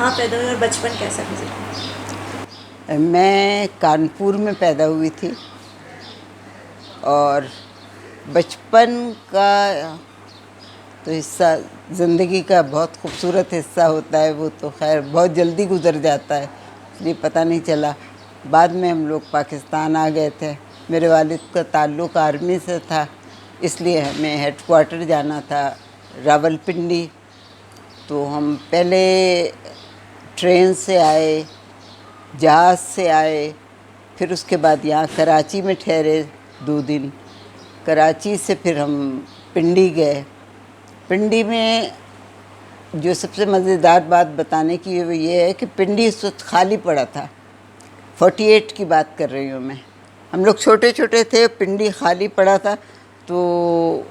कहाँ पैदा हुए और बचपन कैसा गुजरा? मैं कानपुर में पैदा हुई थी और बचपन का तो हिस्सा ज़िंदगी का बहुत खूबसूरत हिस्सा होता है। वो तो खैर बहुत जल्दी गुजर जाता है, इसलिए पता नहीं चला। बाद में हम लोग पाकिस्तान आ गए थे। मेरे वालिद का ताल्लुक़ आर्मी से था, इसलिए हमें हेडक्वार्टर जाना था रावलपिंडी। तो हम पहले ट्रेन से आए, जहाज़ से आए, फिर उसके बाद यहाँ कराची में ठहरे 2 दिन। कराची से फिर हम पिंडी गए। पिंडी में जो सबसे मज़ेदार बात बताने की वो ये है कि पिंडी इस वक्त खाली पड़ा था। 48 की बात कर रही हूँ मैं। हम लोग छोटे छोटे थे, पिंडी खाली पड़ा था। तो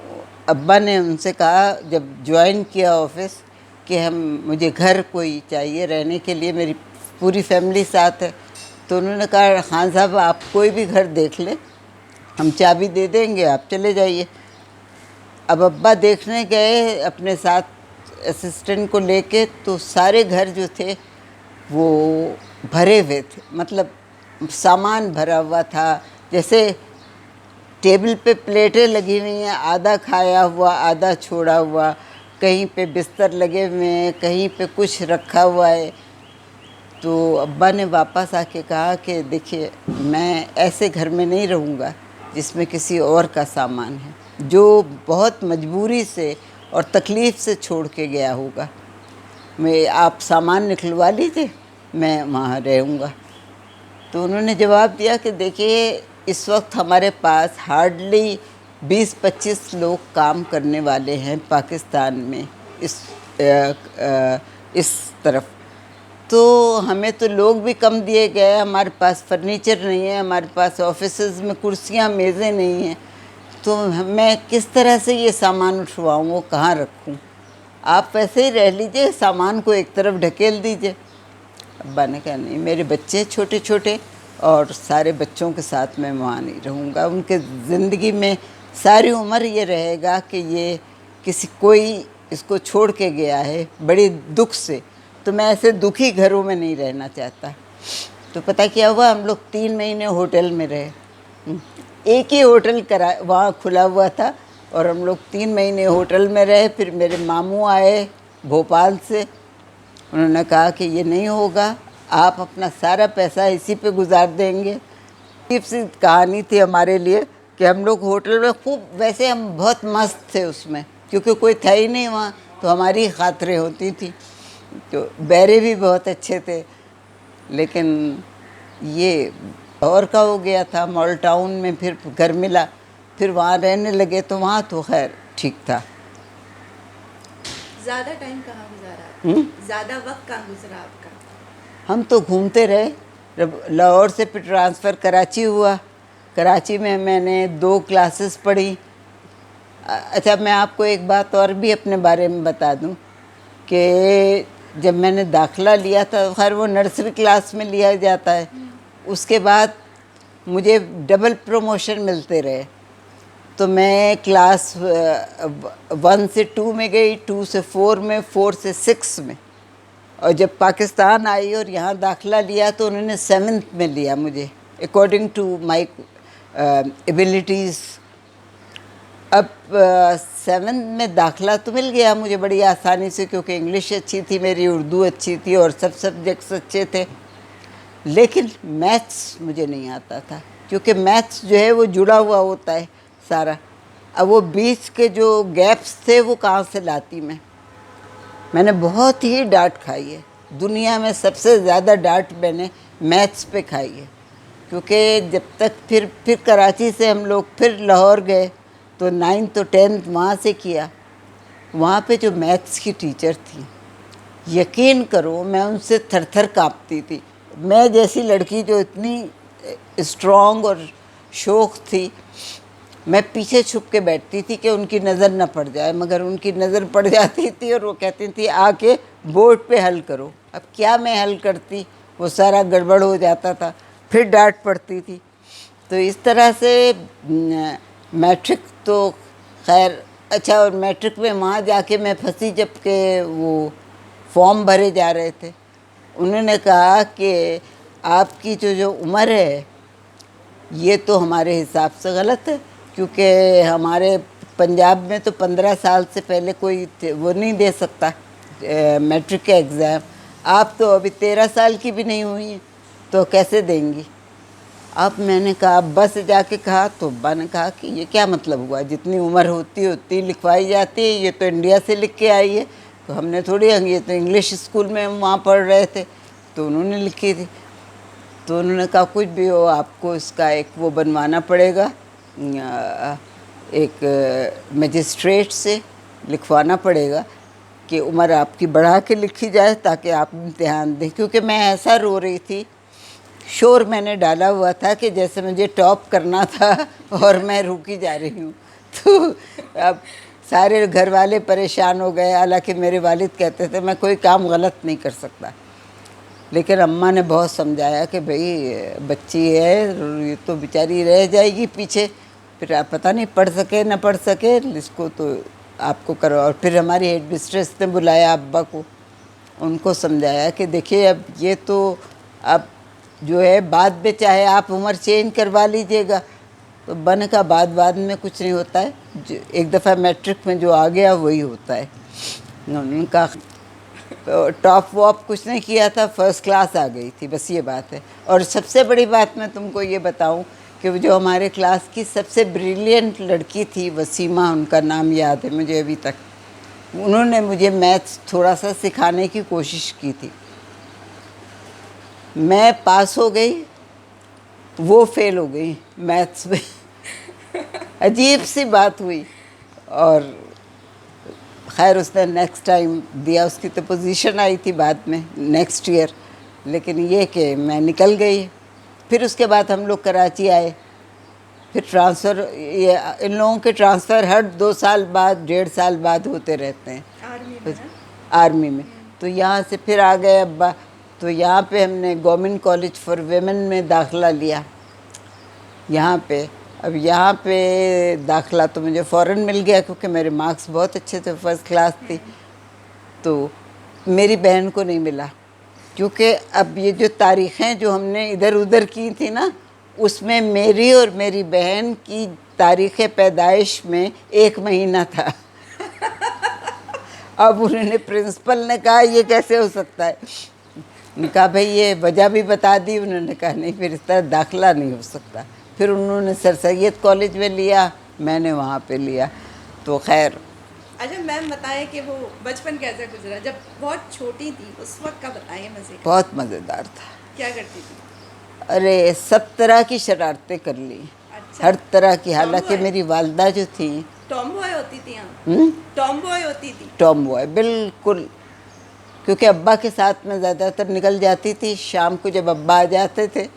अब्बा ने उनसे कहा जब ज्वाइन किया ऑफिस कि मुझे घर कोई चाहिए रहने के लिए, मेरी पूरी फैमिली साथ है। तो उन्होंने कहा खान साहब आप कोई भी घर देख लें, हम चाबी दे देंगे, आप चले जाइए। अब अब्बा देखने गए अपने साथ असिस्टेंट को लेके, तो सारे घर जो थे वो भरे हुए थे, मतलब सामान भरा हुआ था। जैसे टेबल पे प्लेटें लगी हुई हैं, आधा खाया हुआ आधा छोड़ा हुआ, कहीं पे बिस्तर लगे हुए हैं, कहीं पे कुछ रखा हुआ है। तो अब्बा ने वापस आके कहा कि देखिए मैं ऐसे घर में नहीं रहूँगा जिसमें किसी और का सामान है, जो बहुत मजबूरी से और तकलीफ़ से छोड़ के गया होगा। आप सामान निकलवा लीजिए, मैं वहाँ रहूँगा। तो उन्होंने जवाब दिया कि देखिए इस वक्त हमारे पास हार्डली 20-25 लोग काम करने वाले हैं पाकिस्तान में, इस तरफ। तो हमें तो लोग भी कम दिए गए, हमारे पास फर्नीचर नहीं है, हमारे पास ऑफिसेज में कुर्सियाँ मेज़ें नहीं हैं। तो मैं किस तरह से ये सामान उठवाऊँ, वो कहाँ रखूँ? आप वैसे ही रह लीजिए, सामान को एक तरफ ढकेल दीजिए। अब्बा ने कहा नहीं, मेरे बच्चे छोटे छोटे और सारे बच्चों के साथ मैं वहाँ नहीं रहूँगा। उनके ज़िंदगी में सारी उम्र ये रहेगा कि ये कोई इसको छोड़ के गया है बड़ी दुख से। तो मैं ऐसे दुखी घरों में नहीं रहना चाहता। तो पता क्या हुआ, हम लोग 3 महीने होटल में रहे। एक ही होटल वहाँ खुला हुआ था और हम लोग 3 महीने होटल में रहे। फिर मेरे मामू आए भोपाल से, उन्होंने कहा कि ये नहीं होगा, आप अपना सारा पैसा इसी पे गुजार देंगे। अजीब सी कहानी थी हमारे लिए कि हम लोग होटल में खूब, वैसे हम बहुत मस्त थे उसमें, क्योंकि कोई था ही नहीं वहाँ, तो हमारी खातरें होती थी। तो बैरे भी बहुत अच्छे थे। लेकिन ये और का हो गया था, मॉल टाउन में फिर घर मिला, फिर वहाँ रहने लगे। तो वहाँ तो खैर ठीक था। ज़्यादा टाइम कहाँ गुजारा? ज़्यादा वक्त कहाँ गुजरा आपका? हम तो घूमते रहे। जब लाहौर से फिर ट्रांसफ़र कराची हुआ, कराची में मैंने 2 क्लासेस पढ़ी। अच्छा, मैं आपको एक बात और भी अपने बारे में बता दूं कि जब मैंने दाखिला लिया था, खैर वो नर्सरी क्लास में लिया जाता है, उसके बाद मुझे डबल प्रमोशन मिलते रहे। तो मैं क्लास 1 से 2 में गई, 2 से 4 में, 4 से 6 में। और जब पाकिस्तान आई और यहाँ दाखिला लिया तो उन्होंने 7th में लिया मुझे, अकॉर्डिंग टू माई एबिलिटीज़। अब 7th में दाखिला तो मिल गया मुझे बड़ी आसानी से, क्योंकि इंग्लिश अच्छी थी मेरी, उर्दू अच्छी थी और सब सब्जेक्ट्स अच्छे थे। लेकिन मैथ्स मुझे नहीं आता था, क्योंकि मैथ्स जो है वो जुड़ा हुआ होता है सारा। अब वो बीच के जो गैप्स थे वो कहाँ से लाती मैंने बहुत ही डांट खाई है। दुनिया में सबसे ज़्यादा डांट मैंने मैथ्स पे खाई है, क्योंकि जब तक फिर कराची से हम लोग फिर लाहौर गए, तो 9th तो 10th वहाँ से किया। वहाँ पे जो मैथ्स की टीचर थी, यकीन करो मैं उनसे थर थर काँपती थी। मैं जैसी लड़की जो इतनी स्ट्रॉन्ग और शौक थी, मैं पीछे छुप के बैठती थी कि उनकी नज़र न पड़ जाए, मगर उनकी नज़र पड़ जाती थी और वो कहती थी आके बोर्ड पे हल करो। अब क्या मैं हल करती, वो सारा गड़बड़ हो जाता था, फिर डांट पड़ती थी। तो इस तरह से मैट्रिक तो खैर अच्छा। और मैट्रिक में वहाँ जाके मैं फंसी जब के वो फॉर्म भरे जा रहे थे, उन्होंने कहा कि आपकी जो उम्र है ये तो हमारे हिसाब से गलत है, क्योंकि हमारे पंजाब में तो 15 साल से पहले कोई वो नहीं दे सकता मैट्रिक का एग्ज़ाम। आप तो अभी 13 साल की भी नहीं हुई हैं, तो कैसे देंगी। अब मैंने कहा, अब्बा से जाके कहा, तो अब्बा ने कहा कि ये क्या मतलब हुआ, जितनी उम्र होती है उतनी लिखवाई जाती है, ये तो इंडिया से लिख के आई है, तो हमने थोड़ी, ये तो इंग्लिश स्कूल में हम वहाँ पढ़ रहे थे, तो उन्होंने लिखी थी। तो उन्होंने कहा कुछ भी हो, आपको इसका एक वो बनवाना पड़ेगा, एक मजिस्ट्रेट से लिखवाना पड़ेगा कि उम्र आपकी बढ़ा के लिखी जाए ताकि आप इम्तिहान दें। क्योंकि मैं ऐसा रो रही थी, शोर मैंने डाला हुआ था कि जैसे मुझे टॉप करना था और मैं रुकी जा रही हूँ। तो अब सारे घर वाले परेशान हो गए। हालांकि मेरे वालिद कहते थे मैं कोई काम गलत नहीं कर सकता, लेकिन अम्मा ने बहुत समझाया कि भाई बच्ची है, ये तो बेचारी रह जाएगी पीछे, फिर आप पता नहीं पढ़ सके न पढ़ सके, इसको तो आपको करो। और फिर हमारी हेड मिस्ट्रेस ने बुलाया अब्बा को, उनको समझाया कि देखिए अब ये तो अब जो है बाद में चाहे आप उम्र चेंज करवा लीजिएगा, तो बन का बाद में कुछ नहीं होता है, जो एक दफ़ा मैट्रिक में जो आ गया वही होता है। उनका टॉप वॉप कुछ नहीं किया था, फर्स्ट क्लास आ गई थी, बस ये बात है। और सबसे बड़ी बात मैं तुमको ये बताऊं कि जो हमारे क्लास की सबसे ब्रिलियंट लड़की थी, वसीमा उनका नाम याद है मुझे अभी तक, उन्होंने मुझे मैथ्स थोड़ा सा सिखाने की कोशिश की थी। मैं पास हो गई, वो फेल हो गई मैथ्स में। अजीब सी बात हुई। और खैर उसने नेक्स्ट टाइम दिया, उसकी तो पोजीशन आई थी बाद में नेक्स्ट ईयर, लेकिन ये कि मैं निकल गई। फिर उसके बाद हम लोग कराची आए, फिर ट्रांसफ़र, ये इन लोगों के ट्रांसफ़र हर 2 साल बाद 1.5 साल बाद होते रहते हैं आर्मी में। तो यहाँ से फिर आ गए अब्बा, तो यहाँ पे हमने गवर्नमेंट कॉलेज फॉर वेमेन में दाखिला लिया यहाँ पे। अब यहाँ पे दाखिला तो मुझे फ़ौरन मिल गया क्योंकि मेरे मार्क्स बहुत अच्छे थे, फर्स्ट क्लास थी। तो मेरी बहन को नहीं मिला, क्योंकि अब ये जो तारीख़ें जो हमने इधर उधर की थी ना, उसमें मेरी और मेरी बहन की तारीख़ पैदाइश में 1 महीना था। अब उन्होंने प्रिंसिपल ने कहा ये कैसे हो सकता है, कहा भाई ये वजह भी बता दी। उन्होंने कहा नहीं, फिर इस तरह दाखिला नहीं हो सकता। फिर उन्होंने सर सैयद कॉलेज में लिया, मैंने वहाँ पे लिया। तो खैर। अच्छा मैम बताएं कि वो बचपन कैसे गुजरा, जब बहुत छोटी थी उस वक्त का बताइए मज़े। बहुत मज़ेदार था। क्या करती थी? अरे सब तरह की शरारतें कर ली। अच्छा। हर तरह की। हालांकि मेरी वालदा जो थी टॉम बॉय होती थी। यहाँ टॉम बॉय होती थी। टॉम बॉय बिल्कुल, क्योंकि अब्बा के साथ में ज़्यादातर निकल जाती थी। शाम को जब अब्बा आ जाते थे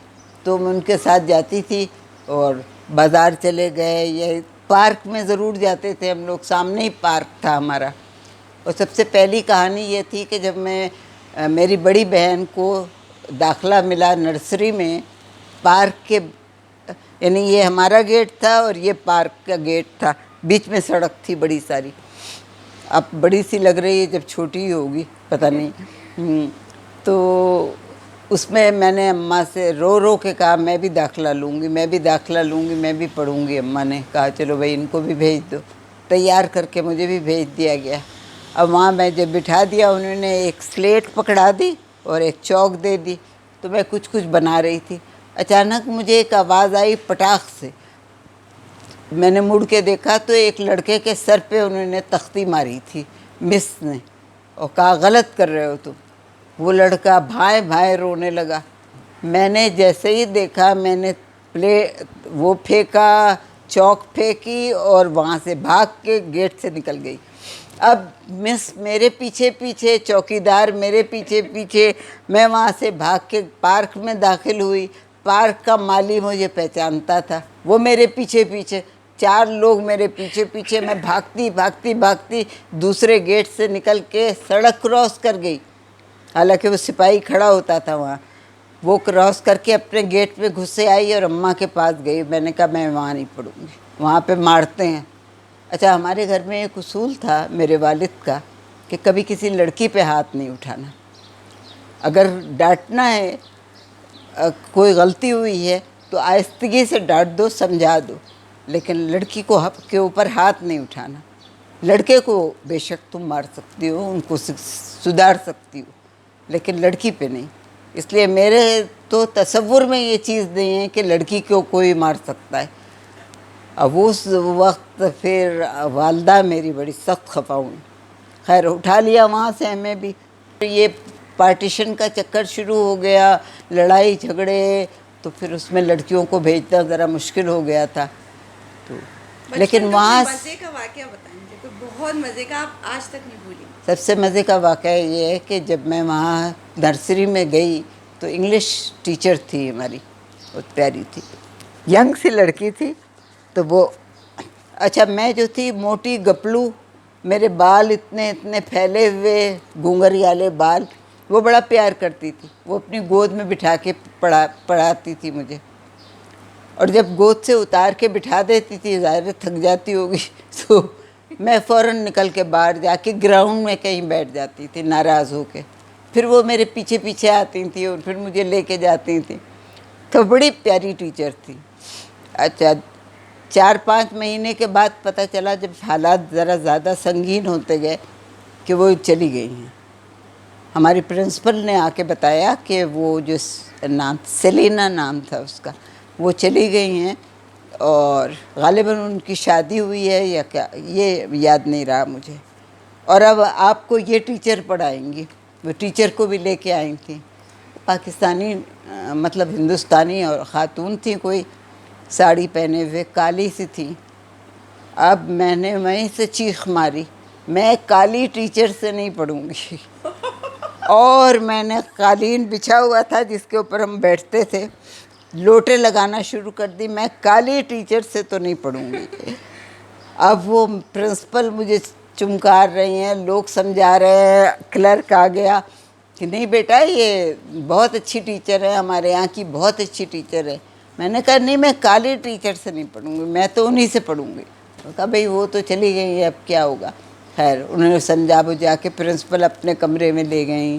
तो मैं उनके साथ जाती थी, और बाज़ार चले गए या पार्क में ज़रूर जाते थे हम लोग, सामने ही पार्क था हमारा। और सबसे पहली कहानी ये थी कि जब मैं मेरी बड़ी बहन को दाखिला मिला नर्सरी में, पार्क के, यानी ये हमारा गेट था और ये पार्क का गेट था, बीच में सड़क थी बड़ी सारी। अब बड़ी सी लग रही है, जब छोटी ही होगी पता नहीं। तो उसमें मैंने अम्मा से रो रो के कहा मैं भी दाखिला लूँगी, मैं भी दाखिला लूँगी, मैं भी पढ़ूँगी। अम्मा ने कहा चलो भाई इनको भी भेज दो। तैयार करके मुझे भी भेज दिया गया। अब वहाँ मैं जब बिठा दिया, उन्होंने एक स्लेट पकड़ा दी और एक चौक दे दी, तो मैं कुछ कुछ बना रही थी। अचानक मुझे एक आवाज़ आई पटाख से। मैंने मुड़ के देखा तो एक लड़के के सर पे उन्होंने तख्ती मारी थी मिस ने, और कहा गलत कर रहे हो तुम। वो लड़का भाई भाई रोने लगा। मैंने जैसे ही देखा, मैंने वो फेंका, चौक फेंकी और वहाँ से भाग के गेट से निकल गई। अब मिस मेरे पीछे पीछे, चौकीदार मेरे पीछे पीछे, मैं वहाँ से भाग के पार्क में दाखिल हुई। पार्क का माली मुझे पहचानता था, वो मेरे पीछे पीछे, 4 लोग मेरे पीछे पीछे। मैं भागती भागती भागती दूसरे गेट से निकल के सड़क क्रॉस कर गई। हालांकि वो सिपाही खड़ा होता था वहाँ। वो क्रॉस करके अपने गेट में घुसे आई और अम्मा के पास गई। मैंने कहा मैं वहाँ नहीं पढ़ूँगी, वहाँ पे मारते हैं। अच्छा, हमारे घर में एक उसूल था मेरे वालिद का कि कभी किसी लड़की पे हाथ नहीं उठाना। अगर डांटना है, कोई गलती हुई है तो आहिस्तगी से डांट दो, समझा दो, लेकिन लड़की को के ऊपर हाथ नहीं उठाना। लड़के को बेशक तुम मार सकती हो, उनको सुधार सकती हो, लेकिन लड़की पे नहीं। इसलिए मेरे तो तसव्वुर में ये चीज़ नहीं है कि लड़की को कोई मार सकता है। अब उस वक्त फिर वालदा मेरी बड़ी सख्त खफा हुई। खैर उठा लिया वहाँ से हमें भी। ये पार्टीशन का चक्कर शुरू हो गया, लड़ाई झगड़े, तो फिर उसमें लड़कियों को भेजना ज़रा मुश्किल हो गया था। तो लेकिन वहाँ मज़े का वाक़या बताएंगे, कोई बहुत मज़े का आप आज तक नहीं भूली? सबसे मज़े का वाक़या ये है कि जब मैं वहाँ नर्सरी में गई तो इंग्लिश टीचर थी हमारी, बहुत प्यारी थी, यंग सी लड़की थी। तो वो अच्छा, मैं जो थी मोटी गपलू, मेरे बाल इतने इतने फैले हुए घूंघरी वाले बाल, वो बड़ा प्यार करती थी। वो अपनी गोद में बिठा के पढ़ाती थी मुझे, और जब गोद से उतार के बिठा देती थी, ज़ाहिर थक जाती होगी, तो मैं फ़ौरन निकल के बाहर जाके ग्राउंड में कहीं बैठ जाती थी नाराज़ होके। फिर वो मेरे पीछे पीछे आती थी और फिर मुझे लेके जाती थी। तो बड़ी प्यारी टीचर थी। अच्छा, 4-5 महीने के बाद पता चला, जब हालात ज़रा ज़्यादा संगीन होते गए, कि वो चली गई हैं। हमारी प्रिंसिपल ने आके बताया कि वो जो नाम, सेलिना नाम था उसका, वो चली गई हैं और ग़ालिबन उनकी शादी हुई है या क्या, ये याद नहीं रहा मुझे। और अब आपको ये टीचर पढ़ाएंगी। वो टीचर को भी लेके आई थी, पाकिस्तानी मतलब हिंदुस्तानी, और ख़ातून थी, कोई साड़ी पहने हुए, काली सी थी। अब मैंने वहीं से चीख मारी, मैं काली टीचर से नहीं पढ़ूंगी। और मैंने कालीन बिछा हुआ था जिसके ऊपर हम बैठते थे, लोटे लगाना शुरू कर दी, मैं काली टीचर से तो नहीं पढ़ूंगी। अब वो प्रिंसिपल मुझे चुमकार रही हैं, लोग समझा रहे हैं, क्लर्क आ गया कि नहीं बेटा, ये बहुत अच्छी टीचर है, हमारे यहाँ की बहुत अच्छी टीचर है। मैंने कहा नहीं, मैं काली टीचर से नहीं पढ़ूंगी, मैं तो उन्हीं से पढ़ूंगी। तो कहा भाई वो तो चली गई है, अब क्या होगा। खैर उन्होंने समझा बुझा के प्रिंसिपल अपने कमरे में ले गई,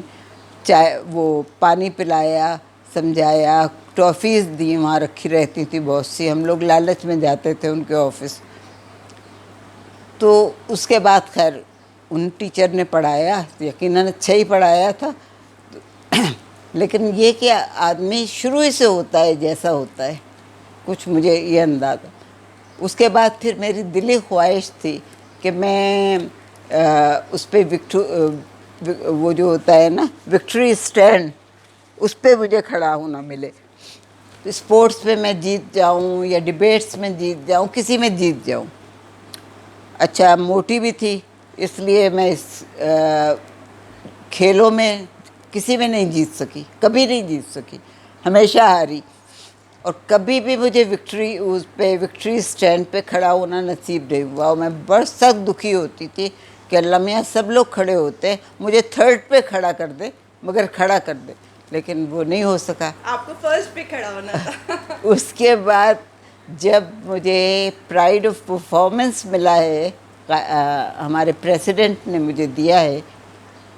चाय वो पानी पिलाया, समझाया, टॉफ़ीज़ दी, वहाँ रखी रहती थी बहुत सी, हम लोग लालच में जाते थे उनके ऑफिस। तो उसके बाद खैर उन टीचर ने पढ़ाया, यकीनन अच्छा ही पढ़ाया था। लेकिन ये कि आदमी शुरू ही से होता है जैसा होता है, कुछ मुझे ये अंदाज़ा। उसके बाद फिर मेरी दिली ख्वाहिश थी कि मैं उस पर वो जो होता है ना, विक्ट्री स्टैंड, उस पर मुझे खड़ा होना मिले। तो स्पोर्ट्स में मैं जीत जाऊं या डिबेट्स में जीत जाऊं, किसी में जीत जाऊं। अच्छा, मोटी भी थी, इसलिए मैं इस खेलों में किसी में नहीं जीत सकी, कभी नहीं जीत सकी, हमेशा हारी। और कभी भी मुझे विक्ट्री स्टैंड पे खड़ा होना नसीब नहीं हुआ। और मैं बड़ सख्त दुखी होती थी कि अल्लाह मियाँ, सब लोग खड़े होते, मुझे थर्ड पे खड़ा कर दे, मगर खड़ा कर दे, लेकिन वो नहीं हो सका। आपको फर्स्ट पे खड़ा होना था। उसके बाद जब मुझे प्राइड ऑफ परफॉर्मेंस मिला है, हमारे प्रेसिडेंट ने मुझे दिया है,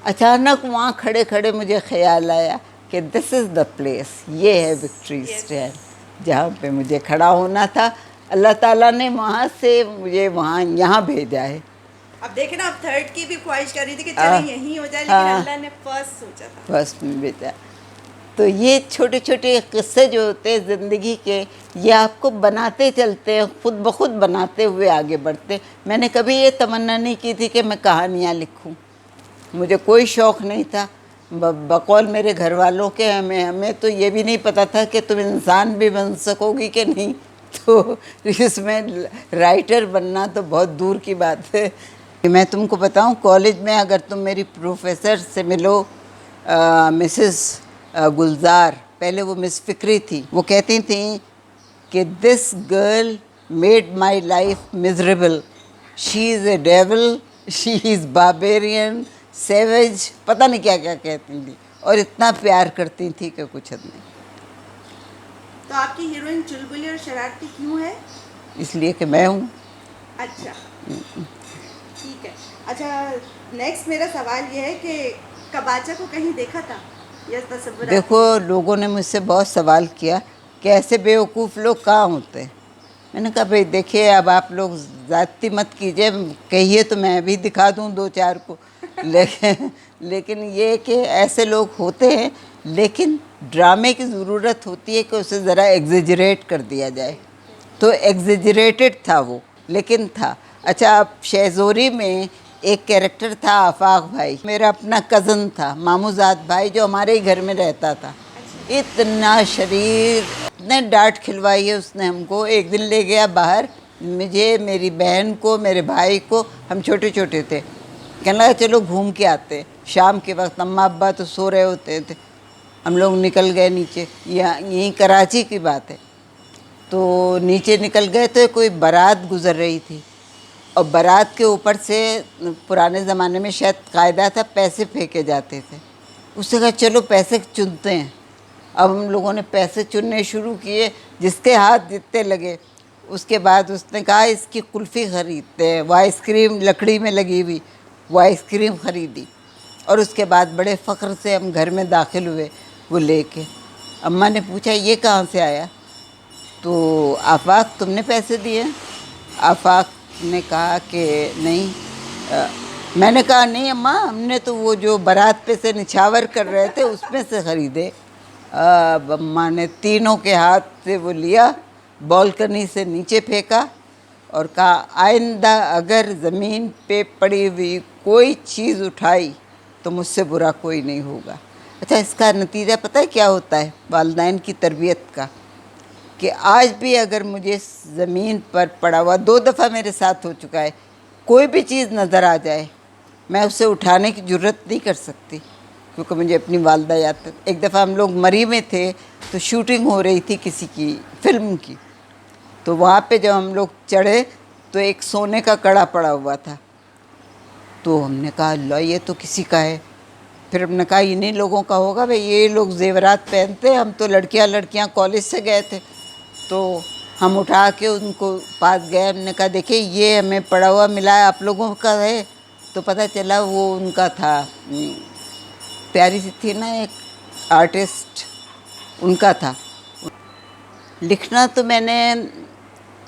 अचानक वहाँ खड़े खड़े मुझे ख्याल आया कि दिस इज़ द प्लेस, ये है विक्ट्री स्टैंड, जहाँ पे मुझे खड़ा होना था। अल्लाह ताला ने वहाँ से मुझे वहाँ यहाँ भेजा है। अब देखे ना, आप थर्ड की भी ख्वाहिश कर रही थी कि चले यहीं हो जाए, लेकिन अल्लाह ने फर्स्ट सोचा था, फर्स्ट में भेजा। तो ये छोटे छोटे किस्से जो होते हैं ज़िंदगी के, ये आपको बनाते चलते हैं, खुद ब खुद बनाते हुए आगे बढ़ते। मैंने कभी ये तमन्ना नहीं की थी कि मैं कहानियाँ लिखूं, मुझे कोई शौक़ नहीं था। बकौल मेरे घर वालों के, हमें तो ये भी नहीं पता था कि तुम इंसान भी बन सकोगी कि नहीं। तो इसमें राइटर बनना तो बहुत दूर की बात है। मैं तुमको बताऊं, कॉलेज में अगर तुम मेरी प्रोफेसर से मिलो, मिसेस गुलजार, पहले वो मिस फ़िक्री थी, वो कहती थी कि this girl made my life miserable, she is a devil, she is barbarian, savage, पता नहीं क्या क्या कहती थी, और इतना प्यार करती थी कि कुछ हद नहीं। तो आपकी हीरोइन चुलबुली और शरारती क्यों है? इसलिए कि मैं हूँ। अच्छा, ठीक है। अच्छा, नेक्स्ट मेरा सवाल ये है कि कबाचा को कहीं देखा था? या तसव्वुर? देखो, लोगों ने मुझसे बहुत सवाल किया कि ऐसे बेवकूफ़ लोग कहाँ होते हैं। मैंने कहा भाई देखिए, अब आप लोग ज़्यादती मत कीजिए, कहिए तो मैं भी दिखा दूँ दो चार को। लेकिन ये कि ऐसे लोग होते हैं, लेकिन ड्रामे की ज़रूरत होती है कि उसे ज़रा एग्जेजरेट कर दिया जाए। तो एग्जेजरेटेड था वो, लेकिन था। अच्छा, अब शहज़ोरी में एक कैरेक्टर था आफाक भाई, मेरा अपना कज़न था, मामूजाद भाई, जो हमारे ही घर में रहता था। इतना शरीर, इतने डांट खिलवाई है उसने हमको। एक दिन ले गया बाहर, मुझे, मेरी बहन को, मेरे भाई को, हम छोटे छोटे थे, कहने लगा चलो घूम के आते। शाम के वक्त अम्मा अब्बा तो सो रहे होते थे, हम लोग निकल गए नीचे। यहीं कराची की बात है। तो नीचे निकल गए तो कोई बारात गुज़र रही थी, और बारात के ऊपर से पुराने ज़माने में शायद कायदा था, पैसे फेंके जाते थे। उसने कहा चलो पैसे चुनते हैं। अब हम लोगों ने पैसे चुनने शुरू किए, जिसके हाथ जितने लगे। उसके बाद उसने कहा इसकी कुल्फ़ी ख़रीदते हैं, वो आइसक्रीम लकड़ी में लगी हुई, वो आइसक्रीम ख़रीदी। और उसके बाद बड़े फ़ख्र से हम घर में दाखिल हुए वो लेके। अम्मा ने पूछा ये कहाँ से आया? तो आफाक तुमने पैसे दिए? आफाक ने कहा कि नहीं। मैंने कहा नहीं अम्मा, हमने तो वो जो बारात पे से निछावर कर रहे थे उसमें से ख़रीदे। अब अम्मा ने तीनों के हाथ से वो लिया, बालकनी से नीचे फेंका और कहा आइंदा अगर ज़मीन पे पड़ी हुई कोई चीज़ उठाई तो मुझसे बुरा कोई नहीं होगा। अच्छा, इसका नतीजा पता है क्या होता है वालिदैन की तरबियत का? कि आज भी अगर मुझे ज़मीन पर पड़ा हुआ, 2 दफ़ा मेरे साथ हो चुका है, कोई भी चीज़ नज़र आ जाए, मैं उसे उठाने की जुर्रत नहीं कर सकती, क्योंकि मुझे अपनी वालदा याद है। एक दफ़ा हम लोग मरी में थे, तो शूटिंग हो रही थी किसी की फ़िल्म की। तो वहाँ पे जब हम लोग चढ़े तो एक सोने का कड़ा पड़ा हुआ था। तो हमने कहा लो ये तो किसी का है। फिर हमने कहा इन्हीं लोगों का होगा भाई, ये लोग जेवरात पहनते हैं, हम तो लड़कियां कॉलेज से गए थे। तो हम उठा के उनको पास गए, हमने कहा देखिए ये हमें पड़ा हुआ मिला है, आप लोगों का है? तो पता चला वो उनका था। प्यारी सी थी ना एक आर्टिस्ट, उनका था। लिखना तो मैंने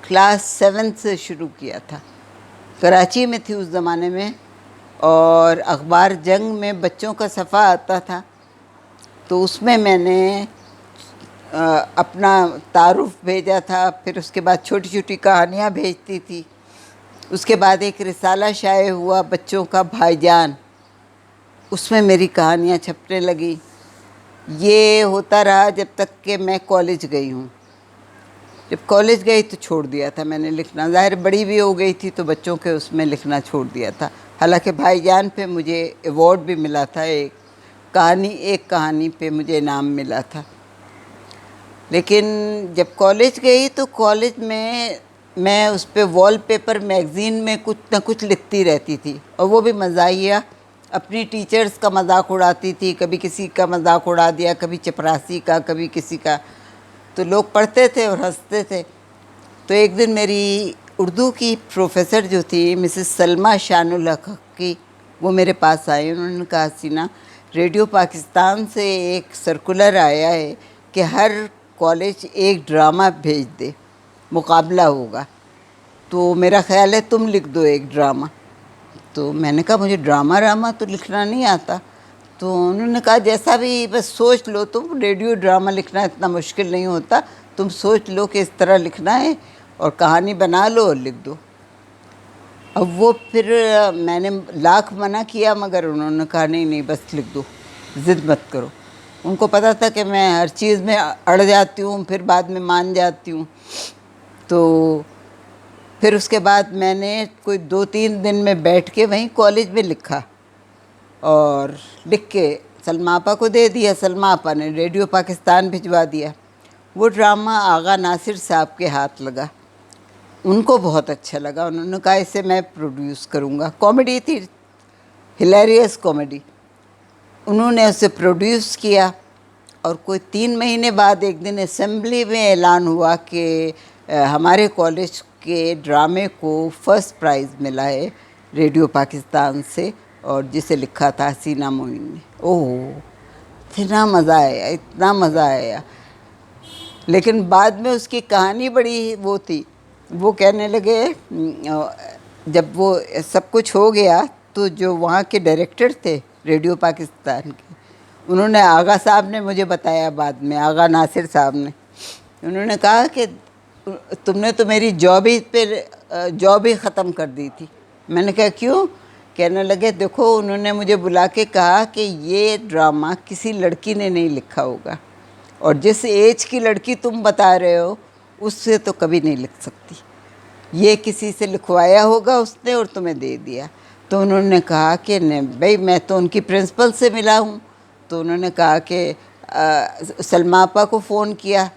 क्लास 7 से शुरू किया था। कराची में थी उस ज़माने में, और अखबार जंग में बच्चों का सफ़ा आता था, तो उसमें मैंने अपना तारुफ भेजा था। फिर उसके बाद छोटी छोटी कहानियाँ भेजती थी। उसके बाद एक रिसाला शाये हुआ बच्चों का, भाईजान, उसमें मेरी कहानियाँ छपने लगी। ये होता रहा जब तक कि मैं कॉलेज गई हूँ। जब कॉलेज गई तो छोड़ दिया था मैंने लिखना, ज़ाहिर बड़ी भी हो गई थी तो बच्चों के उसमें लिखना छोड़ दिया था। हालांकि भाईजान पे मुझे अवार्ड भी मिला था, एक कहानी पे मुझे इनाम मिला था। लेकिन जब कॉलेज गई तो कॉलेज में मैं उस पर वॉलपेपर मैगज़ीन में कुछ ना कुछ लिखती रहती थी, और वो भी मज़ाहिया। अपनी टीचर्स का मजाक उड़ाती थी, कभी किसी का मजाक उड़ा दिया, कभी चपरासी का, कभी किसी का। तो लोग पढ़ते थे और हंसते थे। तो एक दिन मेरी उर्दू की प्रोफेसर जो थी मिसेस सलमा शानुल हक की, वो मेरे पास आई। उन्होंने कहा हसीना, रेडियो पाकिस्तान से एक सर्कुलर आया है कि हर कॉलेज एक ड्रामा भेज दे, मुकाबला होगा, तो मेरा ख़्याल है तुम लिख दो एक ड्रामा। तो मैंने कहा मुझे ड्रामा तो लिखना नहीं आता। तो उन्होंने कहा जैसा भी बस सोच लो तुम, रेडियो ड्रामा लिखना इतना मुश्किल नहीं होता, तुम सोच लो कि इस तरह लिखना है और कहानी बना लो और लिख दो। अब वो फिर मैंने लाख मना किया, मगर उन्होंने कहा नहीं नहीं बस लिख दो, ज़िद मत करो। उनको पता था कि मैं हर चीज़ में अड़ जाती हूँ, फिर बाद में मान जाती हूँ। तो फिर उसके बाद मैंने कोई 2-3 दिन में बैठ के वहीं कॉलेज में लिखा, और लिख के सलमा आपा को दे दिया। सलमा आपा ने रेडियो पाकिस्तान भिजवा दिया। वो ड्रामा आगा नासिर साहब के हाथ लगा, उनको बहुत अच्छा लगा। उन्होंने कहा इसे मैं प्रोड्यूस करूँगा। कॉमेडी थी, हिलेरियस कॉमेडी। उन्होंने उसे प्रोड्यूस किया, और कोई 3 महीने बाद एक दिन असेंबली में ऐलान हुआ कि हमारे कॉलेज के ड्रामे को फर्स्ट प्राइज़ मिला है रेडियो पाकिस्तान से, और जिसे लिखा था हसीना मोइन ने। ओह, इतना मज़ा आया, इतना मज़ा आया। लेकिन बाद में उसकी कहानी बड़ी वो थी। वो कहने लगे जब वो सब कुछ हो गया तो जो वहाँ के डायरेक्टर थे रेडियो पाकिस्तान के, उन्होंने, आगा साहब ने मुझे बताया बाद में, आगा नासिर साहब ने, उन्होंने कहा कि तुमने तो मेरी जॉब ही ख़त्म कर दी थी। मैंने कहा क्यों? कहने लगे देखो, उन्होंने मुझे बुला के कहा कि ये ड्रामा किसी लड़की ने नहीं लिखा होगा, और जिस एज की लड़की तुम बता रहे हो उससे तो कभी नहीं लिख सकती, ये किसी से लिखवाया होगा उसने और तुम्हें दे दिया। तो उन्होंने कहा कि नहीं भाई, मैं तो उनकी प्रिंसिपल से मिला हूँ। तो उन्होंने कहा कि सलमा आपा को फ़ोन किया,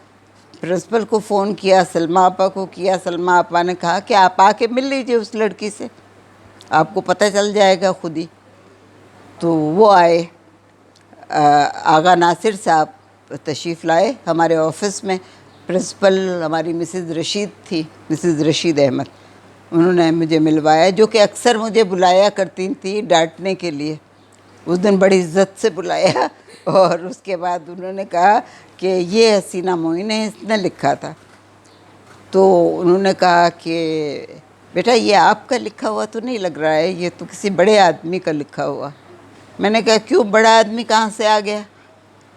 प्रिंसिपल को फ़ोन किया, सलमा आपा को किया। सलमा आपा ने कहा कि आप आके मिल लीजिए उस लड़की से, आपको पता चल जाएगा खुद ही। तो वो आए, आगा नासिर साहब तशरीफ़ लाए हमारे ऑफिस में। प्रिंसिपल हमारी मिसेज़ रशीद थी, मिसेज़ रशीद अहमद। उन्होंने मुझे मिलवाया, जो कि अक्सर मुझे बुलाया करती थी डांटने के लिए। उस दिन बड़ी इज़्ज़त से बुलाया और उसके बाद उन्होंने कहा कि ये हसीना मोइन है, इसने लिखा था। तो उन्होंने कहा कि बेटा ये आपका लिखा हुआ तो नहीं लग रहा है, ये तो किसी बड़े आदमी का लिखा हुआ। मैंने कहा क्यों, बड़ा आदमी कहाँ से आ गया?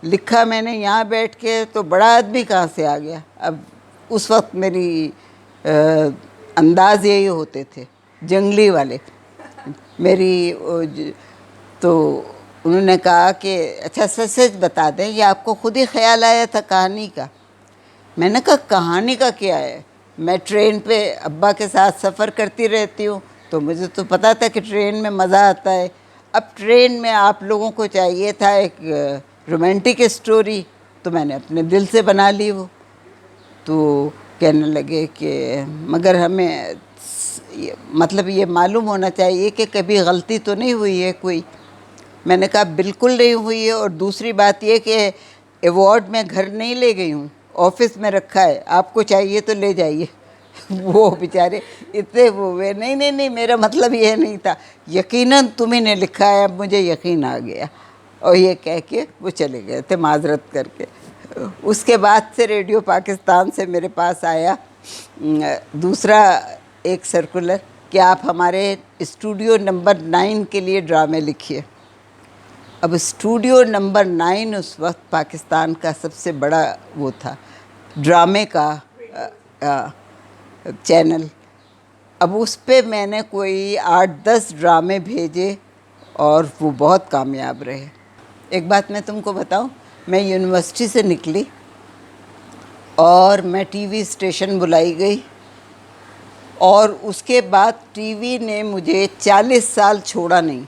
लिखा मैंने यहाँ बैठ के, तो बड़ा आदमी कहाँ से आ गया? अब उस वक्त मेरी अंदाज़ यही होते थे, जंगली वाले मेरी तो उन्होंने कहा कि अच्छा सच सच बता दें, ये आपको खुद ही ख्याल आया था कहानी का? मैंने कहा कहानी का क्या है, मैं ट्रेन पे अब्बा के साथ सफ़र करती रहती हूँ, तो मुझे तो पता था कि ट्रेन में मज़ा आता है। अब ट्रेन में आप लोगों को चाहिए था एक रोमांटिक स्टोरी, तो मैंने अपने दिल से बना ली वो। तो कहने लगे कि मगर हमें मतलब ये मालूम होना चाहिए कि कभी गलती तो नहीं हुई है कोई। मैंने कहा बिल्कुल नहीं हुई है, और दूसरी बात ये कि अवार्ड मैं घर नहीं ले गई हूँ, ऑफिस में रखा है, आपको चाहिए तो ले जाइए। वो बेचारे इतने वो हुए, नहीं नहीं नहीं, मेरा मतलब ये नहीं था, यकीनन तुम्ही ने लिखा है, अब मुझे यकीन आ गया। और ये कह के वो चले गए थे माजरत करके। उसके बाद से रेडियो पाकिस्तान से मेरे पास आया दूसरा एक सर्कुलर कि आप हमारे स्टूडियो नंबर 9 के लिए ड्रामे लिखिए। अब स्टूडियो नंबर 9 उस वक्त पाकिस्तान का सबसे बड़ा वो था ड्रामे का चैनल। अब उस पे मैंने कोई 8-10 ड्रामे भेजे और वो बहुत कामयाब रहे। एक बात मैं तुमको बताऊं, मैं यूनिवर्सिटी से निकली और मैं टीवी स्टेशन बुलाई गई, और उसके बाद टीवी ने मुझे 40 साल छोड़ा नहीं।